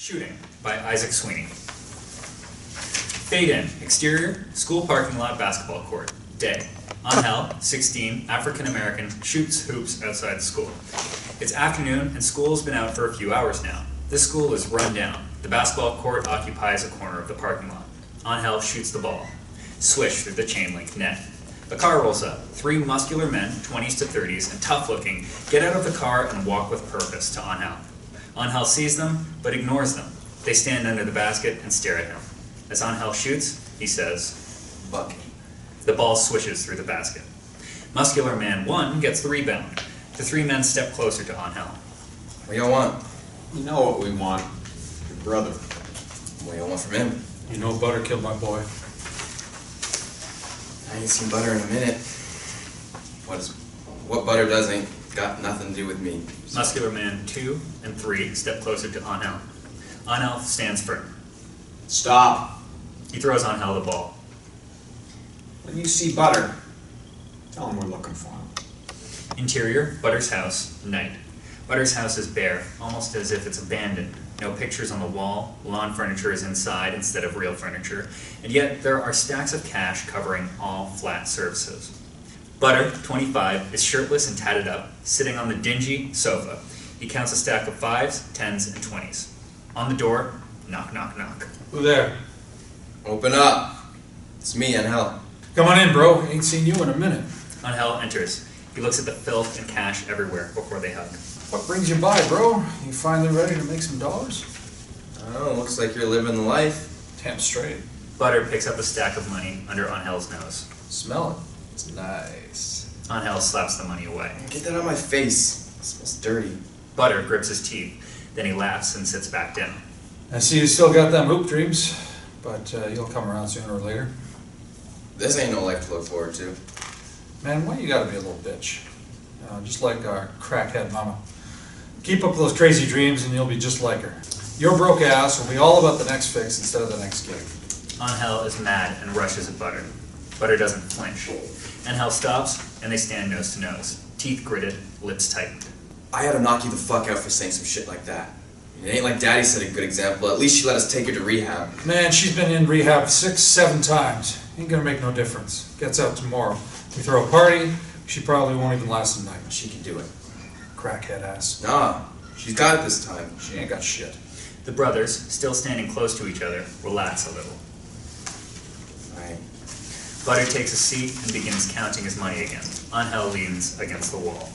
Shooting by Isaac Sweeney. Fade in. Exterior, school parking lot basketball court. Day. Angel, 16, African-American, shoots hoops outside the school. It's afternoon and school's been out for a few hours now. This school is run down. The basketball court occupies a corner of the parking lot. Angel shoots the ball. Swish through the chain-link net. The car rolls up. Three muscular men, 20s to 30s, and tough-looking, get out of the car and walk with purpose to Angel. Angel sees them, but ignores them. They stand under the basket and stare at him. As Angel shoots, he says, "Bucket." The ball swishes through the basket. Muscular man 1 gets the rebound. The three men step closer to Angel. What do y'all want? You know what we want. Your brother. What do y'all want from him? You know Butter killed my boy. I ain't seen Butter in a minute. What Butter does ain't got nothing to do with me. Muscular man 2 and 3 step closer to Angel. Angel stands firm. Stop. He throws Angel the ball. When you see Butter, tell him we're looking for him. Interior, Butter's house, night. Butter's house is bare, almost as if it's abandoned. No pictures on the wall, lawn furniture is inside instead of real furniture, and yet there are stacks of cash covering all flat surfaces. Butter, 25, is shirtless and tatted up, sitting on the dingy sofa. He counts a stack of 5s, 10s, and 20s. On the door, knock, knock, knock. Who there? Open up. It's me, Angel. Come on in, bro. Ain't seen you in a minute. Angel enters. He looks at the filth and cash everywhere before they hug. What brings you by, bro? You finally ready to make some dollars? Oh, looks like you're living the life. Damn straight. Butter picks up a stack of money under Angel's nose. Smell it. It's nice. Angel slaps the money away. Get that out of my face. It smells dirty. Butter grips his teeth. Then he laughs and sits back down. I see you still got them hoop dreams, but you'll come around sooner or later. This ain't no life to look forward to. Man, why you gotta be a little bitch? Just like our crackhead mama. Keep up those crazy dreams and you'll be just like her. Your broke ass will be all about the next fix instead of the next gig. Angel is mad and rushes at Butter. Butter doesn't flinch. Angel stops and they stand nose to nose. Teeth gritted, lips tightened. I had to knock you the fuck out for saying some shit like that. It ain't like Daddy set a good example. At least she let us take her to rehab. Man, she's been in rehab 6, 7 times. Ain't gonna make no difference. Gets out tomorrow. We throw a party, she probably won't even last a night. She can do it. Crackhead ass. Nah, she's got it this time. She ain't got shit. The brothers, still standing close to each other, relax a little. Alright. Butter takes a seat and begins counting his money again. Angel leans against the wall.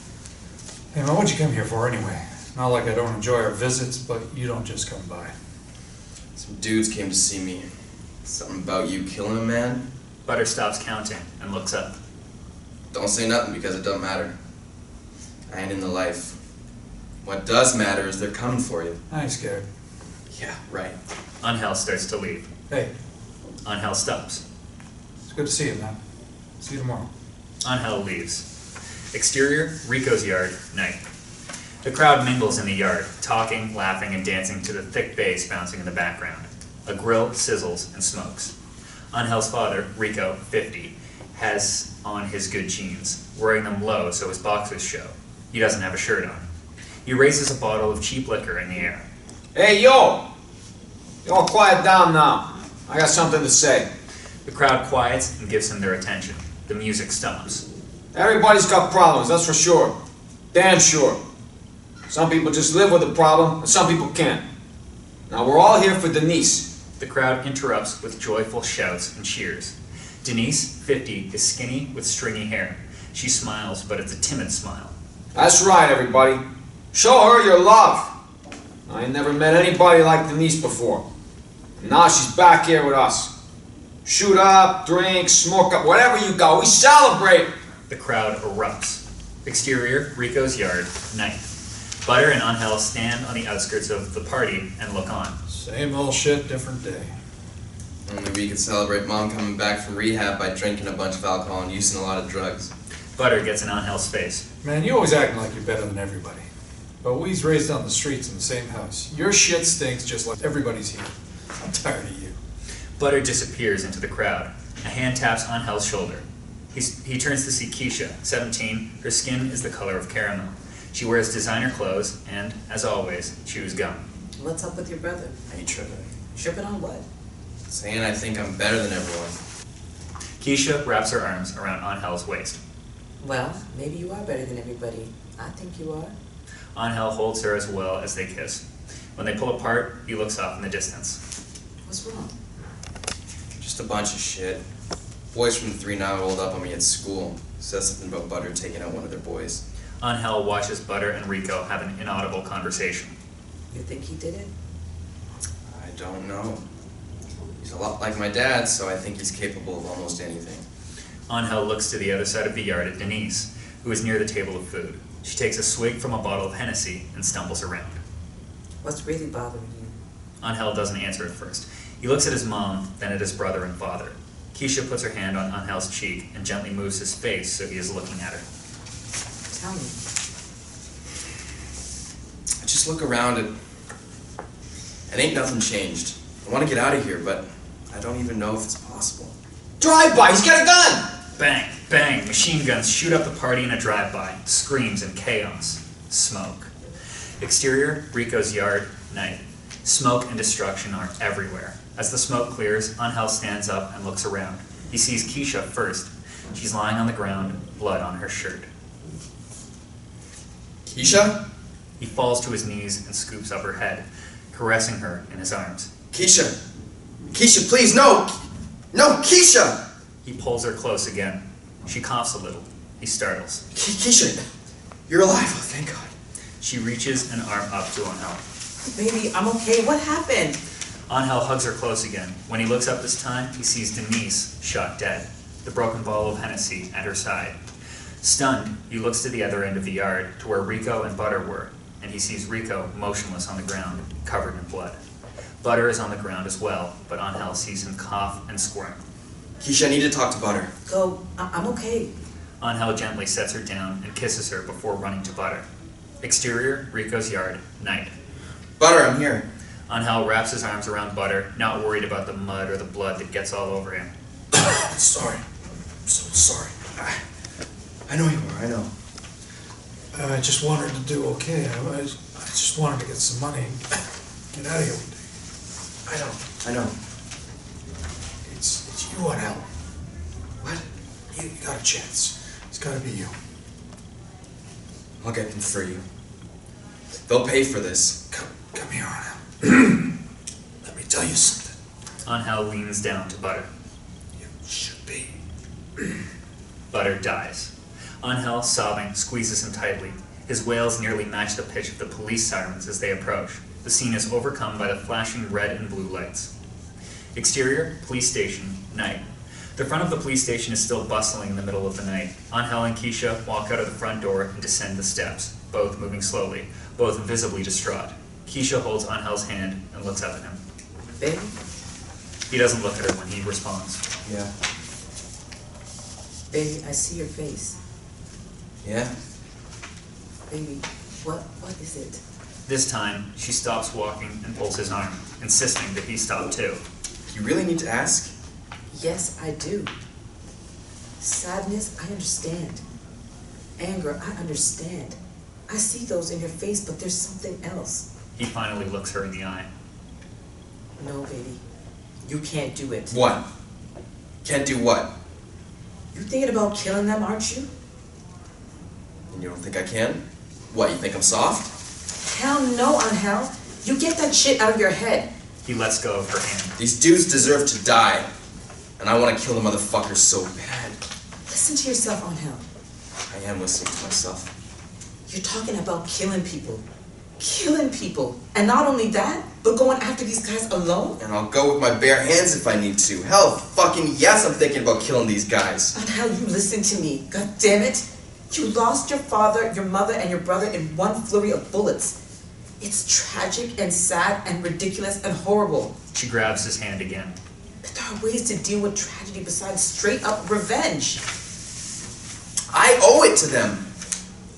Hey man, what'd you come here for anyway? Not like I don't enjoy our visits, but you don't just come by. Some dudes came to see me. Something about you killing a man? Butter stops counting and looks up. Don't say nothing because it don't matter. I ain't in the life. What does matter is they're coming for you. I ain't scared. Yeah, right. Angel starts to leave. Hey, Angel stops. it's good to see you, man. See you tomorrow. Angel leaves. Exterior, Rico's yard, night. The crowd mingles in the yard, talking, laughing, and dancing to the thick bass bouncing in the background. A grill sizzles and smokes. Angel's father, Rico, 50, has on his good jeans, wearing them low so his boxers show. He doesn't have a shirt on. He raises a bottle of cheap liquor in the air. Hey, yo! You all quiet down now. I got something to say. The crowd quiets and gives him their attention. The music stops. Everybody's got problems, that's for sure. Damn sure. Some people just live with the problem, and some people can't. Now we're all here for Denise. The crowd interrupts with joyful shouts and cheers. Denise, 50, is skinny with stringy hair. She smiles, but it's a timid smile. That's right, everybody. Show her your love. I ain't never met anybody like Denise before. And now she's back here with us. Shoot up, drink, smoke up, whatever you got, we celebrate. The crowd erupts. Exterior, Rico's yard, night. Butter and Angel stand on the outskirts of the party and look on. Same old shit, different day. Only we could celebrate Mom coming back from rehab by drinking a bunch of alcohol and using a lot of drugs. Butter gets in Angel's face. Man, you always acting like you're better than everybody. But we's raised on the streets in the same house. Your shit stinks just like everybody's here. I'm tired of you. Butter disappears into the crowd. A hand taps Angel's shoulder. He turns to see Keesha, 17. Her skin is the color of caramel. She wears designer clothes and, as always, chews gum. What's up with your brother? I ain't tripping. Tripping on what? Saying I think I'm better than everyone. Keesha wraps her arms around Angel's waist. Well, maybe you are better than everybody. I think you are. Angel holds her as well as they kiss. When they pull apart, he looks off in the distance. What's wrong? Just a bunch of shit. Boys from the 3 now rolled up on me at school. Says something about Butter taking out one of their boys. Angel watches Butter and Rico have an inaudible conversation. You think he did it? I don't know. He's a lot like my dad, so I think he's capable of almost anything. Angel looks to the other side of the yard at Denise, who is near the table of food. She takes a swig from a bottle of Hennessy and stumbles around. What's really bothering you? Angel doesn't answer at first. He looks at his mom, then at his brother and father. Keesha puts her hand on Angel's cheek and gently moves his face so he is looking at her. Tell me. I just look around and ain't nothing changed. I want to get out of here, but I don't even know if it's possible. Drive-by! He's got a gun! Bang! Bang! Machine guns shoot up the party in a drive-by. Screams and chaos. Smoke. Exterior, Rico's yard, night. Smoke and destruction are everywhere. As the smoke clears, Angel stands up and looks around. He sees Keesha first. She's lying on the ground, blood on her shirt. Keesha? He falls to his knees and scoops up her head, caressing her in his arms. Keesha! Keesha, please, no! No, Keesha! He pulls her close again. She coughs a little. He startles. Keesha, you're alive, oh thank God. She reaches an arm up to Angel. Baby, I'm okay. What happened? Angel hugs her close again. When he looks up this time, he sees Denise shot dead, the broken bottle of Hennessy at her side. Stunned, he looks to the other end of the yard, to where Rico and Butter were, and he sees Rico motionless on the ground, covered in blood. Butter is on the ground as well, but Angel sees him cough and squirm. Keesha, I need to talk to Butter. Go. I'm okay. Angel gently sets her down and kisses her before running to Butter. Exterior, Rico's yard, night. Butter, I'm here. Angel wraps his arms around Butter, not worried about the mud or the blood that gets all over him. Sorry. I'm so sorry. I know you are, I know. I just wanted to do okay. I just wanted to get some money and get out of here one day. I know. It's you on hell. What? You got a chance. It's gotta be you. I'll get them for you. They'll pay for this. Come here, Angel. Let me tell you something. Angel leans down to Butter. You should be. Butter dies. Angel, sobbing, squeezes him tightly. His wails nearly match the pitch of the police sirens as they approach. The scene is overcome by the flashing red and blue lights. Exterior, police station, night. The front of the police station is still bustling in the middle of the night. Angel and Keesha walk out of the front door and descend the steps, both moving slowly, both visibly distraught. Keesha holds Angel's hand and looks up at him. Baby? He doesn't look at her when he responds. Yeah. Baby, I see your face. Yeah? Baby, what is it? This time, she stops walking and pulls his arm, insisting that he stop too. You really need to ask? Yes, I do. Sadness, I understand. Anger, I understand. I see those in your face, but there's something else. He finally looks her in the eye. No, baby. You can't do it. What? Can't do what? You thinking about killing them, aren't you? And you don't think I can? What, you think I'm soft? Hell no, Angel. You get that shit out of your head. He lets go of her hand. These dudes deserve to die. And I want to kill the motherfuckers so bad. Listen to yourself, Angel. I am listening to myself. You're talking about killing people. Killing people. And not only that, but going after these guys alone? And I'll go with my bare hands if I need to. Hell, fucking yes, I'm thinking about killing these guys. Angel, you listen to me. God damn it. You lost your father, your mother, and your brother in one flurry of bullets. It's tragic and sad and ridiculous and horrible. She grabs his hand again. But there are ways to deal with tragedy besides straight up revenge. I owe it to them.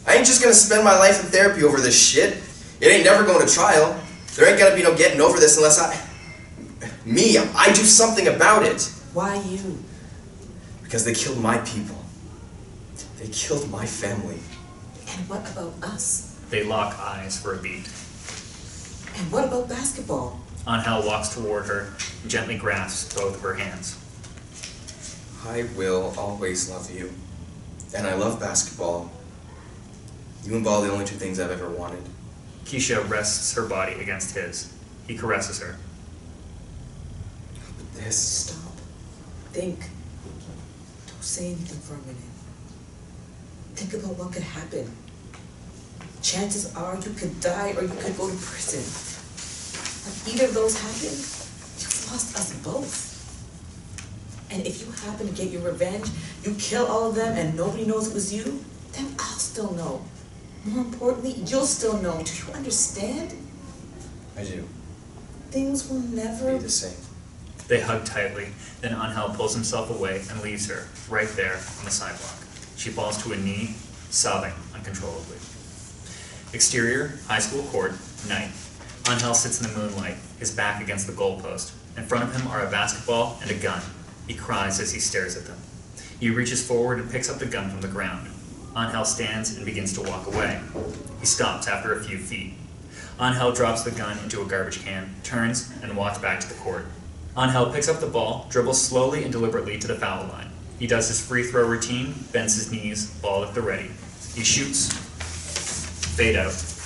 I ain't just gonna spend my life in therapy over this shit. It ain't never going to trial. There ain't gonna be no getting over this unless I do something about it. Why you? Because they killed my people. They killed my family. And what about us? They lock eyes for a beat. And what about basketball? Angel walks toward her and gently grasps both of her hands. I will always love you. And I love basketball. You and ball are the only two things I've ever wanted. Keesha rests her body against his. He caresses her. But this... Stop. Think. Don't say anything for a minute. Think about what could happen. Chances are you could die or you could go to prison. If either of those happen, you've lost us both. And if you happen to get your revenge, you kill all of them and nobody knows it was you, then I'll still know. More importantly, you'll still know. Do you understand? I do. Things will never Be the same. They hug tightly, then Angel pulls himself away and leaves her, right there on the sidewalk. She falls to a knee, sobbing uncontrollably. Exterior, high school court, night. Angel sits in the moonlight, his back against the goalpost. In front of him are a basketball and a gun. He cries as he stares at them. He reaches forward and picks up the gun from the ground. Angel stands and begins to walk away. He stops after a few feet. Angel drops the gun into a garbage can, turns, and walks back to the court. Angel picks up the ball, dribbles slowly and deliberately to the foul line. He does his free throw routine, bends his knees, ball at the ready. He shoots. Fade out.